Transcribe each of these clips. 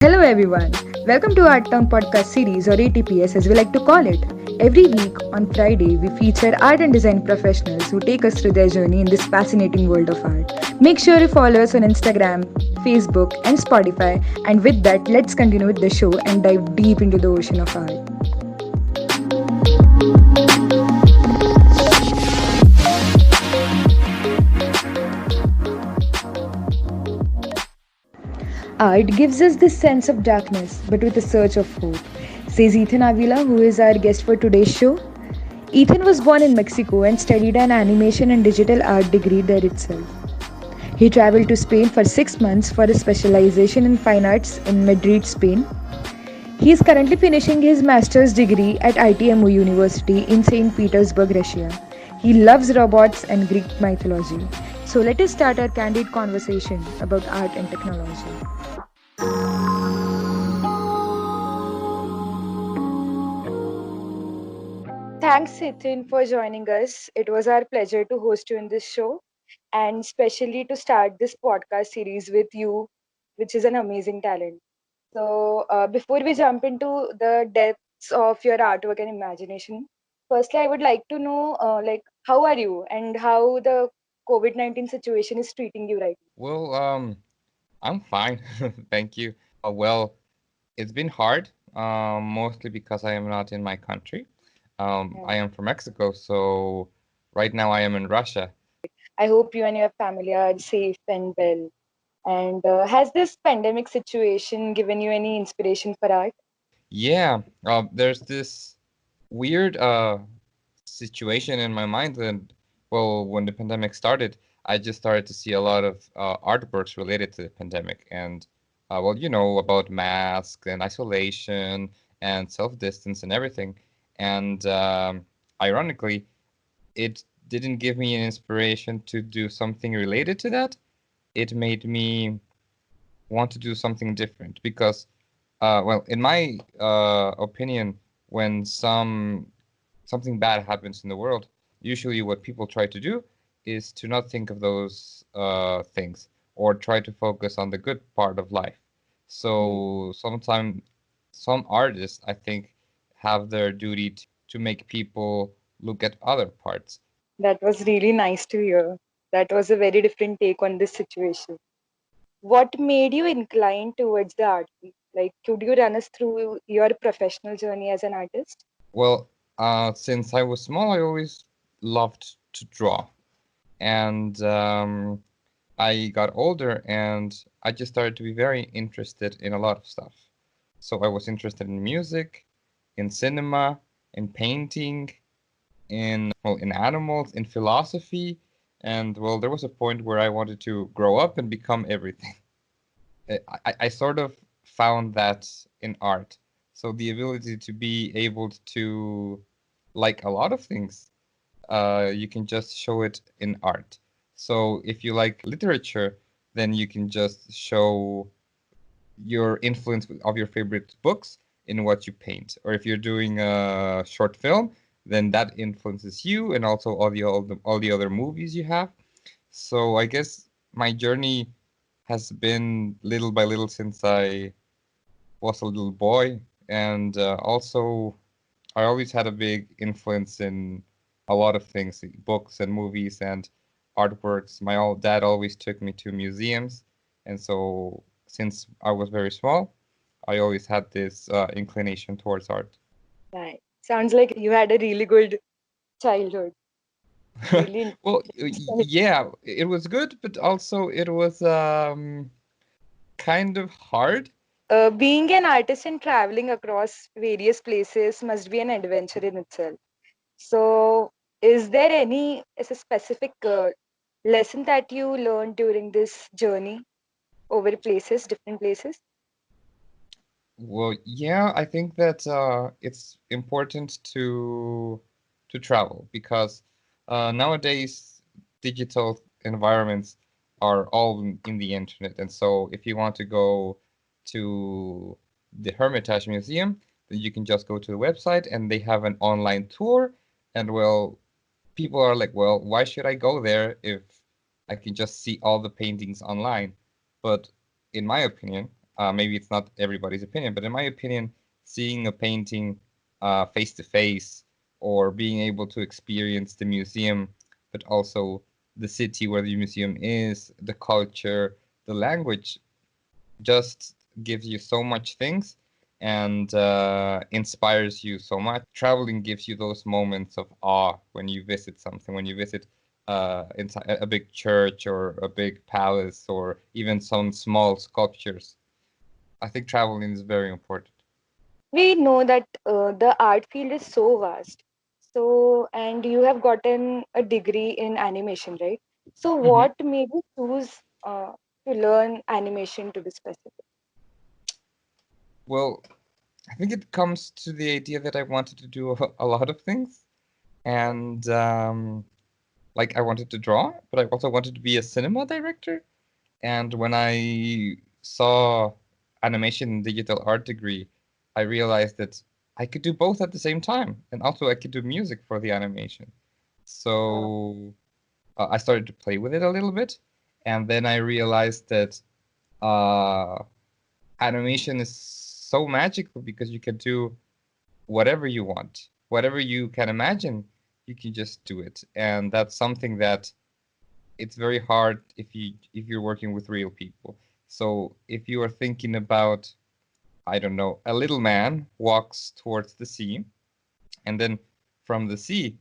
Hello everyone. Welcome to ArtTown podcast series or ATPS as we like to call it. Every week on Friday we feature art and design professionals who take us through their journey in this fascinating world of art. Make sure you follow us on Instagram, Facebook and Spotify, and with that let's continue with the show and dive deep into the ocean of art. Art gives us this sense of darkness, but with a surge of hope, says Ethan Avila, who is our guest for today's show. Ethan was born in Mexico and studied an animation and digital art degree there itself. He traveled to Spain for 6 months for a specialization in fine arts in Madrid, Spain. He is currently finishing his master's degree at ITMO University in St. Petersburg, Russia. He loves robots and Greek mythology. So let us start our candid conversation about art and technology. Thanks, Ethan, for joining us. It was our pleasure to host you in this show and especially to start this podcast series with you, which is an amazing talent. So, before we jump into the depths of your artwork and imagination, firstly, I would like to know, how are you and how the COVID-19 situation is treating you right Well, I'm fine. Thank you. Well, it's been hard, mostly because I am not in my country. I now. am from Mexico, so right now I am in Russia. I hope you and your family are safe and well. And has this pandemic situation given you any inspiration for art? Yeah, there's this weird situation in my mind that, well, when the pandemic started, I just started to see a lot of artworks related to the pandemic and, well, about masks and isolation and self-distance and everything. And ironically, it didn't give me an inspiration to do something related to that. It made me want to do something different because, well, in my opinion, when something bad happens in the world, usually what people try to do is to not think of those things or try to focus on the good part of life. Hmm. So sometimes some artists, I think, have their duty to make people look at other parts. That was really nice to hear. That was a very different take on this situation. What made you inclined towards the art field? Like, could you run us through your professional journey as an artist? Well, since I was small, I always loved to draw. And I got older and I just started to be very interested in a lot of stuff. So I was interested in music, in cinema, in painting, in animals, in philosophy, and well, there was a point where I wanted to grow up and become everything. I sort of found that in art. So the ability to be able to like a lot of things, you can just show it in art. So if you like literature, then you can just show your influence of your favorite books in what you paint. Or if you're doing a short film, then that influences you and also all the other movies you have. So I guess my journey has been little by little since I was a little boy, and also I always had a big influence in a lot of things, books and movies and artworks. My old dad always took me to museums, and so since I was very small, I always had this inclination towards art. Right. Sounds like you had a really good childhood. Really Well, interesting. yeah, it was good, but also it was kind of hard. Being an artist and traveling across various places must be an adventure in itself. So, is there any is a specific lesson that you learned during this journey over places, different places? Well, yeah, I think that it's important to travel because nowadays digital environments are all in the internet, and so if you want to go to the Hermitage Museum, then you can just go to the website and they have an online tour, and well, people are like, well, why should I go there if I can just see all the paintings online? But in my opinion, maybe it's not everybody's opinion, but in my opinion, seeing a painting face to face, or being able to experience the museum, but also the city where the museum is, the culture, the language, just gives you so much things, and inspires you so much. Traveling gives you those moments of awe when you visit something, when you visit inside a big church or a big palace or even some small sculptures. I think traveling is very important. We know that the art field is so vast. So, and you have gotten a degree in animation, right? So, Hmm. what made you choose to learn animation to be specific? Well, I think it comes to the idea that I wanted to do a lot of things, and like I wanted to draw, but I also wanted to be a cinema director. And when I saw animation and digital art degree, I realized that I could do both at the same time, and also I could do music for the animation. Uh, So I started to play with it a little bit, and then I realized that uh, animation is so magical because you can do whatever you want, whatever you can imagine, you can just do it, and that's something that it's very hard if you're working with real people. So if you are thinking about, I don't know, a little man walks towards the sea, and then from the sea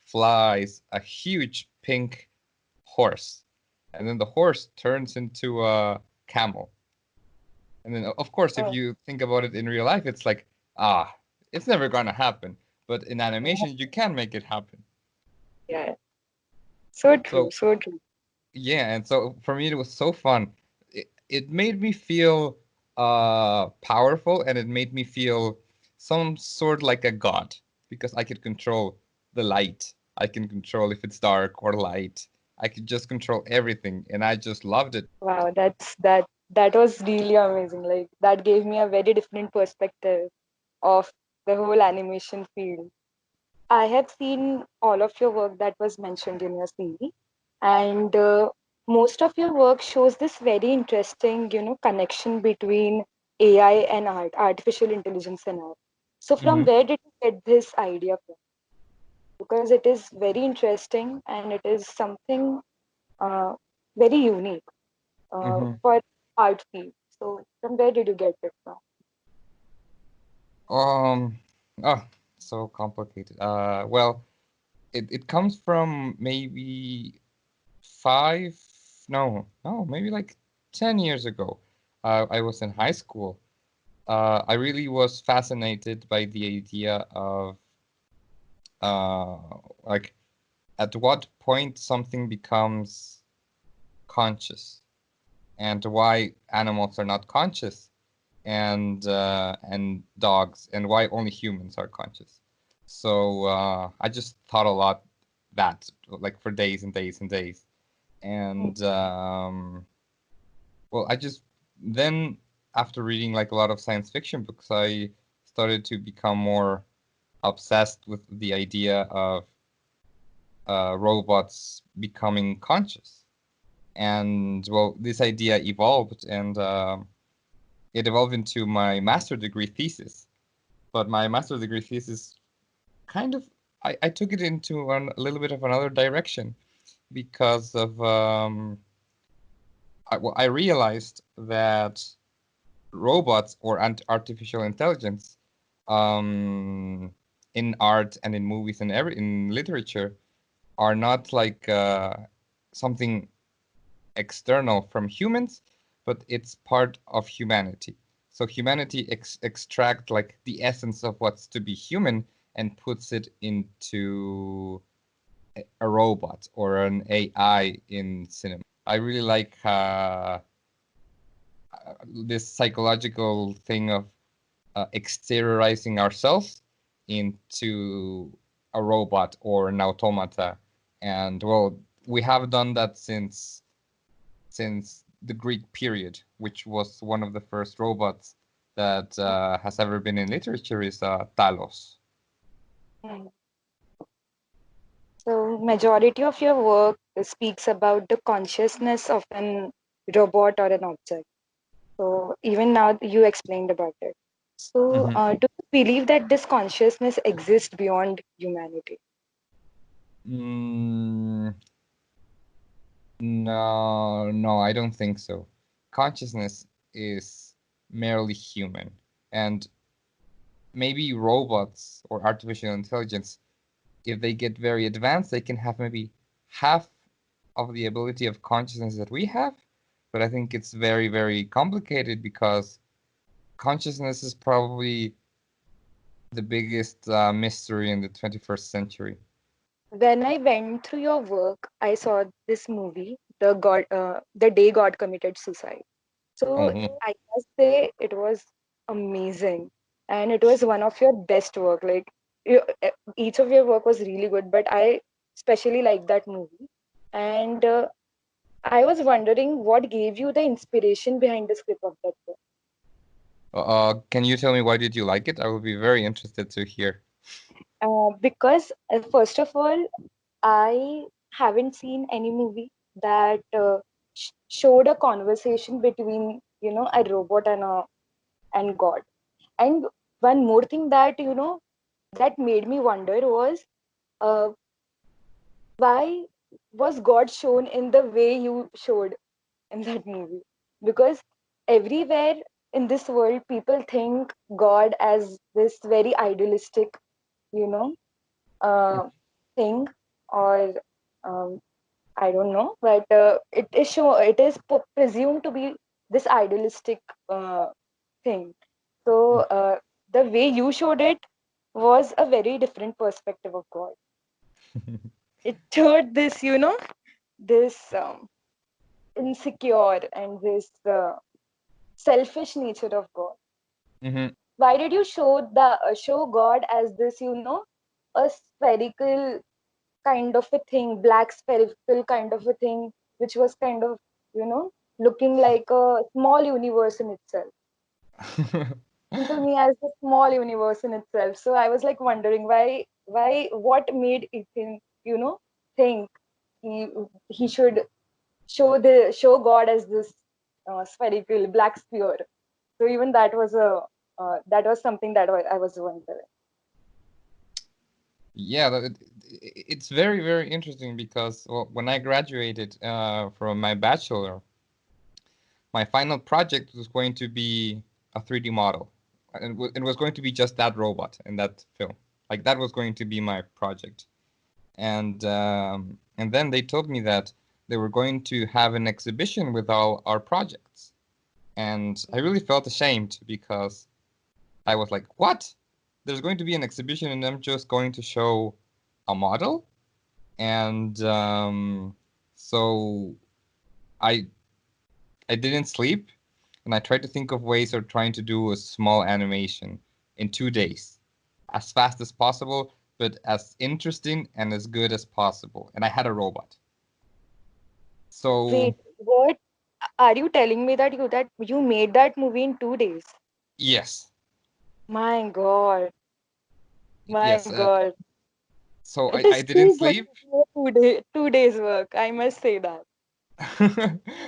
flies a huge pink horse, and then the horse turns into a camel. And then of course if uh, you think about it in real life, it's like, ah, it's never gonna happen. But in yeah, animation you can make it happen. yeah. So true, So so true. yeah, and so for me it was so fun. It made me feel powerful, and it made me feel some sort like a god because I could control the light. I can control if it's dark or light. I could just control everything, and I just loved it. Wow, that was really amazing. Like that gave me a very different perspective of the whole animation field. I have seen all of your work that was mentioned in your CV, and most of your work shows this very interesting, connection between AI and art, artificial intelligence and art. So, from Hmm. where did you get this idea from? Because it is very interesting and it is something uh, very unique Hmm. for art field. So, from where did you get it from? Um, oh, so complicated. Well, it comes from maybe five, no, maybe like 10 years ago. I was in high school. I really was fascinated by the idea of uh, like at what point something becomes conscious, and why animals are not conscious, and dogs, and why only humans are conscious. So I just thought a lot that like for days and days and days, and well, I just then after reading like a lot of science fiction books, I started to become more obsessed with the idea of robots becoming conscious. And well, this idea evolved, and it evolved into my master degree thesis. But my master degree thesis kind of I took it into a little bit of another direction because of well, I realized that robots or artificial intelligence um, in art and in movies and in literature are not like something external from humans, but it's part of humanity. So humanity extract like the essence of what's to be human and puts it into a robot or an AI in cinema. I really like this psychological thing of exteriorizing ourselves into a robot or an automata. And well, we have done that since the Greek period, which was one of the first robots that has ever been in literature, is Talos. Mm. So, majority of your work speaks about the consciousness of an robot or an object. So even now you explained about it. So Mhm. do you believe that this consciousness exists beyond humanity? Mm, no, no, I don't think so. Consciousness is merely human, and maybe robots or artificial intelligence, if they get very advanced, they can have maybe half of the ability of consciousness that we have. But I think it's very, very complicated because consciousness is probably the biggest mystery in the 21st century. When I went through your work, I saw this movie, The Day God Committed Suicide. So Oh. I must say it was amazing, and it was one of your best work. Like each of your work was really good, but I especially liked that movie. And I was wondering what gave you the inspiration behind the script of that book. Can you tell me why did you like it? I would be very interested to hear. Because first of all, I haven't seen any movie that showed a conversation between a robot and God. And one more thing that that made me wonder was uh, why was God shown in the way you showed in that movie? Because everywhere in this world, people think God as this very idealistic, you know, uh, thing, or um, I don't know, but it is presumed to be this idealistic thing. So the way you showed it was a very different perspective of God. It showed this, this insecure and this selfish nature of God. Hmm. Why did you show God as this, a spherical kind of a thing, black spherical kind of a thing, which was kind of, you know, looking like a small universe in itself. To me as a small universe in itself. So I was like wondering what made Ethan, think he he should show God as this spherical black sphere. So even that was something that I was wondering. Yeah, it's very, very interesting because well, when I graduated from my bachelor, my final project was going to be a 3D model. And it was going to be just that robot in that film. Like that was going to be my project. And then they told me that they were going to have an exhibition with all our projects. And I really felt ashamed because I was like, what? There's going to be an exhibition and I'm just going to show a model? And so I I didn't sleep and I tried to think of ways of trying to do a small animation in 2 days, as fast as possible, but as interesting and as good as possible. And I had a robot. So Wait, what are you telling me that you made that movie in 2 days? yes, My God, my yes. God. So It I is didn't too good sleep. to be a 2 days work. I must say that.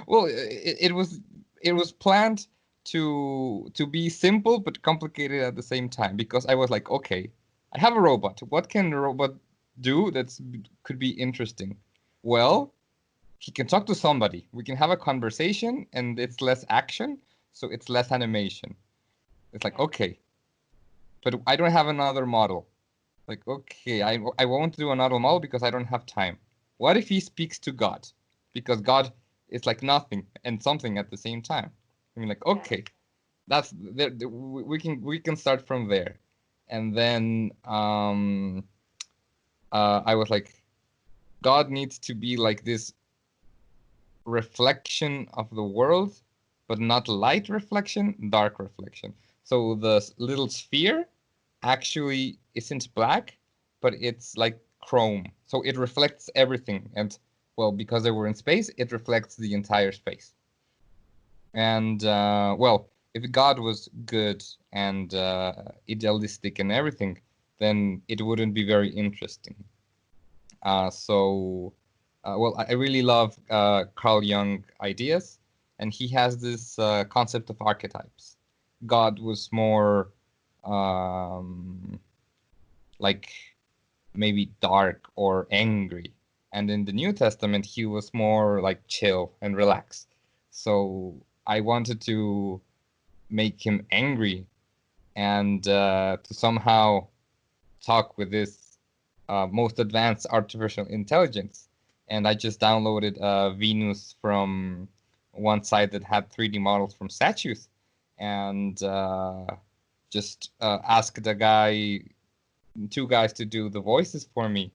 Well, it was planned to be simple but complicated at the same time because I was like, okay, I have a robot. What can a robot do that's could be interesting? Well, he can talk to somebody. We can have a conversation, and it's less action, so it's less animation. It's like, okay, but I don't have another model. Like, okay, I won't do another model because I don't have time. What if he speaks to God? Because God is like nothing and something at the same time. I mean, like, Yeah. okay, that's there. We can start from there, and then I was like, God needs to be like this reflection of the world, but not light reflection, dark reflection. So the little sphere actually isn't black, but it's like chrome. So it reflects everything. And well, because they were in space, it reflects the entire space. And well, if God was good and idealistic and everything, then it wouldn't be very interesting. So, well, I really love Carl Jung ideas. and he has this concept of archetypes. God was more like maybe dark or angry, and in the New Testament he was more like chill and relaxed. So I wanted to make him angry and to somehow talk with this most advanced artificial intelligence. And I just downloaded Venus from one site that had 3D models from statues, and just asked two guys to do the voices for me.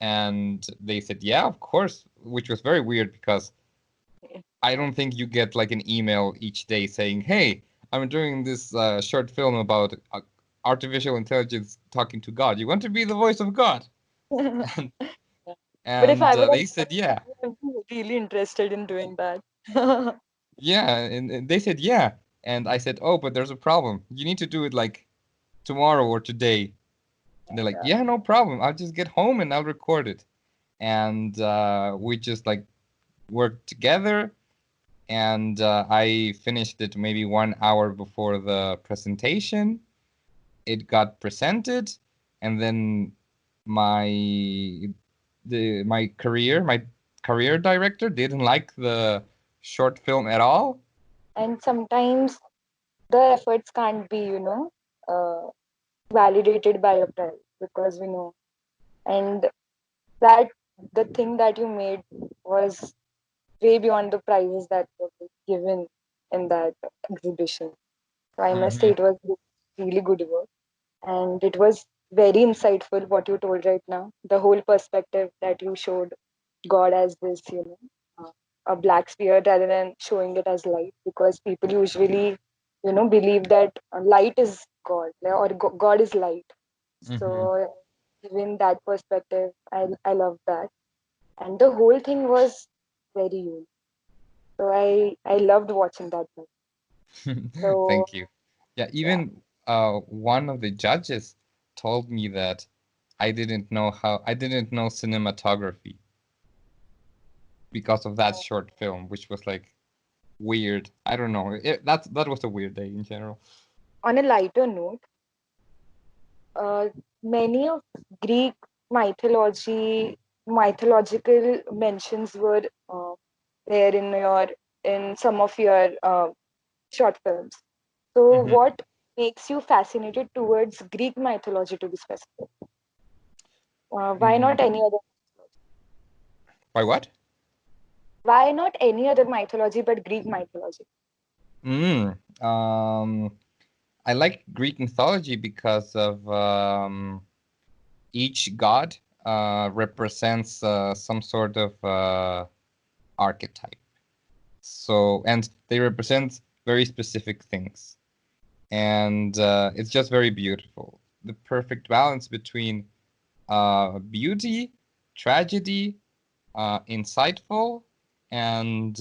And they said, yeah, of course, which was very weird because I don't think you get like an email each day saying, hey, I'm doing this short film about artificial intelligence talking to God. You want to be the voice of God? And, But if I were they said, I yeah. would be really interested in doing that. Yeah. And they said, yeah. And I said, oh, but there's a problem. You need to do it like tomorrow or today. And they're like, Yeah. yeah, no problem. I'll just get home and I'll record it. And we just like worked together. And I finished it maybe 1 hour before the presentation. It got presented, and then my my career director didn't like the short film at all. And sometimes the efforts can't be, validated by a price because we know. And that the thing that you made was way beyond the prizes that were given in that exhibition. So I must say Hmm. it was really good work. And it was very insightful what you told right now. The whole perspective that you showed God as this, a black sphere rather than showing it as light, because people usually, believe that light is God or God is light. Hmm. So, given that perspective, I love that, and the whole thing was very unique. So I loved watching that movie. So Thank you. Yeah, yeah, even one of the judges told me that I didn't know cinematography because of that short film, which was like weird. I don't know. That was a weird day in general. on a lighter note, many of Greek mythological mentions were there in some of your short films. So, Hmm. what makes you fascinated towards Greek mythology to be specific? Why Mm, not any other? by what? Why not any other mythology but Greek mythology? Mm, I like Greek mythology because of each god represents some sort of archetype. So, and they represent very specific things. And it's just very beautiful. The perfect balance between beauty, tragedy, insightful, and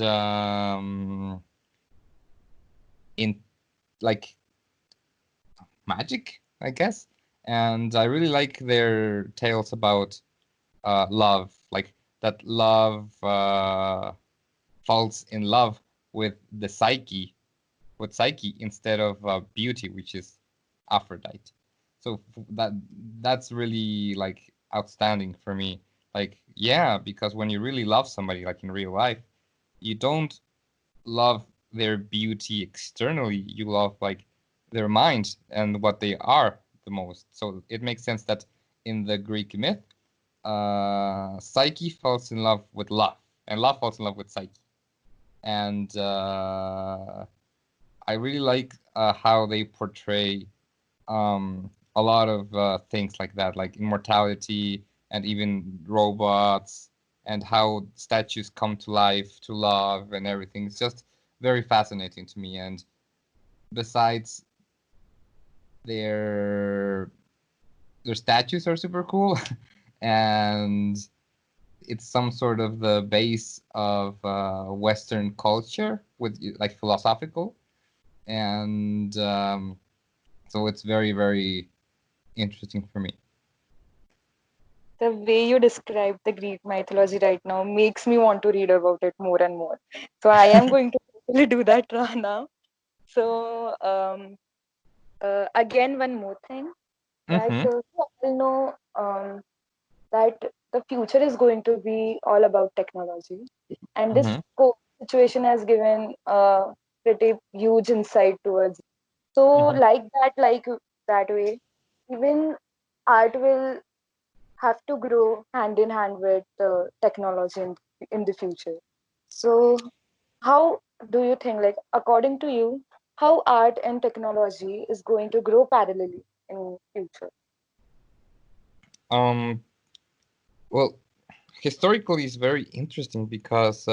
in like magic, I guess. And I really like their tales about love, like that love falls in love with the psyche instead of beauty, which is Aphrodite. So that's really like outstanding for me. Like, yeah, because when you really love somebody, like in real life, you don't love their beauty externally. You love like their mind and what they are the most. So it makes sense that in the Greek myth, Psyche falls in love with love, and love falls in love with Psyche. And I really like how they portray a lot of things like that, like immortality and even robots, and how statues come to life, to love, and everything. It's just very fascinating to me. And besides, their their statues are super cool, and it's some sort of the base of Western culture with like philosophical, and so it's very, very interesting for me. The way you describe the Greek mythology right now makes me want to read about it more and more. So I am going to totally do that now. So, again, one more thing that Mm-hmm. we all know that the future is going to be all about technology, and this Mm-hmm. COVID situation has given a pretty huge insight towards. So, Mm-hmm. like that way, even art will have to grow hand in hand with technology in the future. So, how do you think, like, according to you, how art and technology is going to grow parallelly in future? Um, well, historically is very interesting because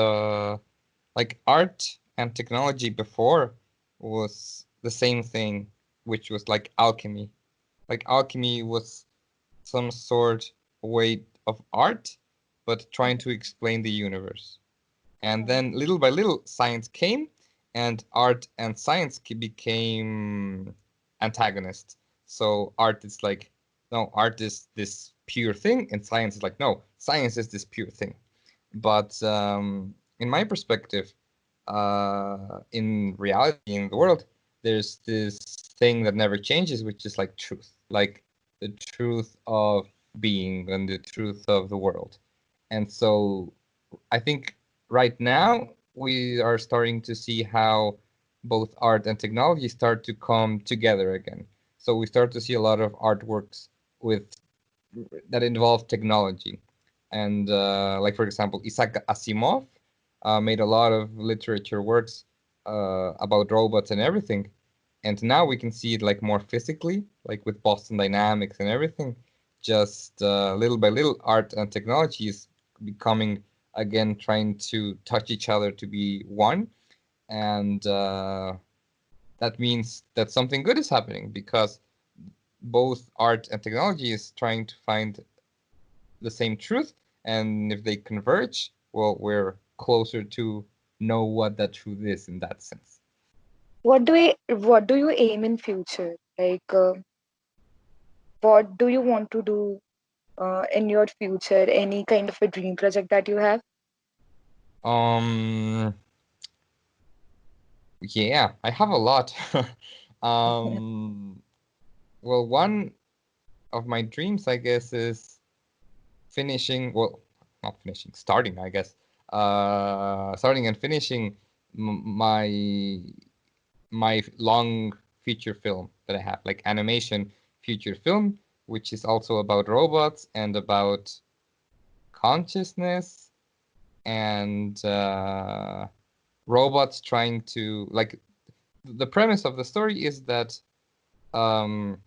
like art and technology before was the same thing, which was like alchemy. Like alchemy was some sort way of art, but trying to explain the universe. And Mhm. then little by little, science came, and art and science became antagonists. So art is like, no, art is this pure thing, and science is like, no, science is this pure thing. But in my perspective, in reality, in the world, there's this thing that never changes, which is like truth, like the truth of being and the truth of the world. And so I think right now we are starting to see how both art and technology start to come together again. So we start to see a lot of artworks with that involve technology. And like for example, Isaac Asimov made a lot of literature works about robots and everything. And now we can see it like more physically, like with Boston Dynamics and everything. Just little by little, art and technology is becoming again trying to touch each other to be one. And that means that something good is happening because both art and technology is trying to find the same truth, and if they converge, well, we're closer to know what that truth is in that sense. What do you aim in future? Like, what do you want to do in your future? Any kind of a dream project that you have? Um, yeah, I have a lot. um, well, one of my dreams, I guess, is finishing, well, not finishing, starting, I guess, starting and finishing my long feature film that I have, like animation feature film, which is also about robots and about consciousness and robots trying to like the premise of the story is that um,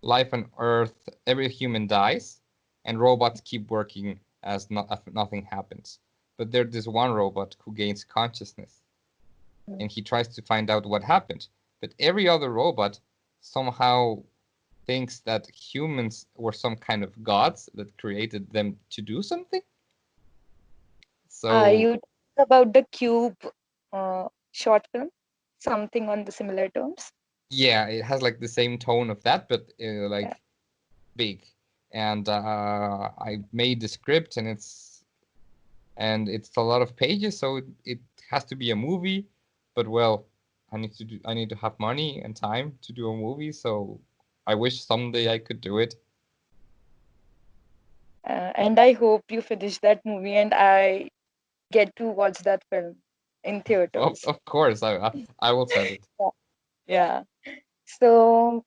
life on Earth, every human dies, and robots keep working as nothing happens. But there's this one robot who gains consciousness, and he tries to find out what happened. But every other robot somehow thinks that humans were some kind of gods that created them to do something. So You talk about the Cube short film, something on the similar terms. yeah, it has like the same tone of that, but Yeah. like big. And I made the script, and it's a lot of pages, so it has to be a movie. But well, I need to have money and time to do a movie, so I wish someday I could do it. And I hope you finish that movie and I get to watch that film in theaters. Of course, I will send it. Yeah. Yeah. So,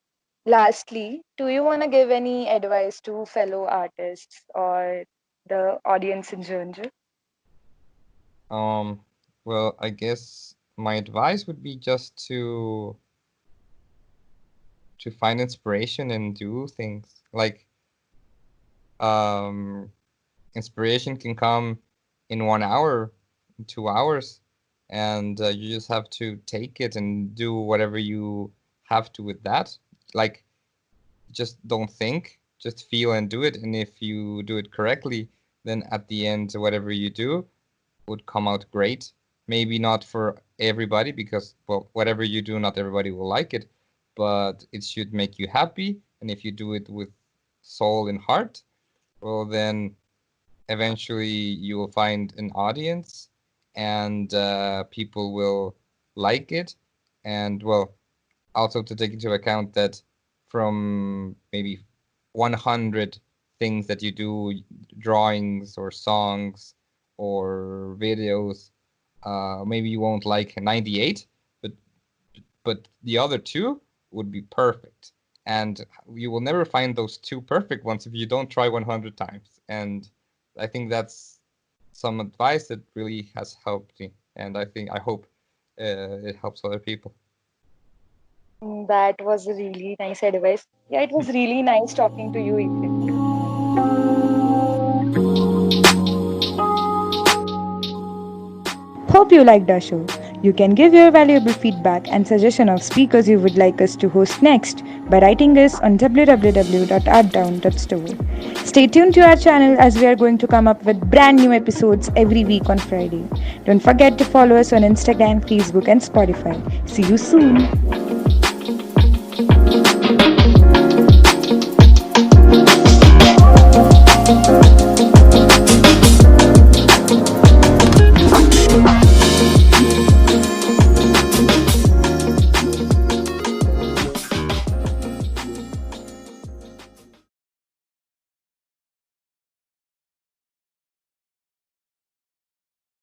lastly, do you want to give any advice to fellow artists or the audience in general? Um, well, I guess my advice would be just to find inspiration and do things. Like, um, inspiration can come in 1 hour, in 2 hours, and you just have to take it and do whatever you have to with that. Like, just don't think, just feel and do it. And if you do it correctly, then at the end, whatever you do would come out great. Maybe not for everybody because, well, whatever you do, not everybody will like it, but it should make you happy. And if you do it with soul and heart, well, then eventually you will find an audience and people will like it. And well, also to take into account that from maybe 100 things that you do, drawings or songs or videos, maybe you won't like 98, but the other two would be perfect. And you will never find those two perfect ones if you don't try 100 times. And I think that's some advice that really has helped me. And I hope it helps other people. That was a really nice advice. Yeah, it was really nice talking to you, Ethan. Hope you liked our show. You can give your valuable feedback and suggestion of speakers you would like us to host next by writing us on www.arttown.store. Stay tuned to our channel as we are going to come up with brand new episodes every week on Friday. Don't forget to follow us on Instagram, Facebook, and Spotify. See you soon.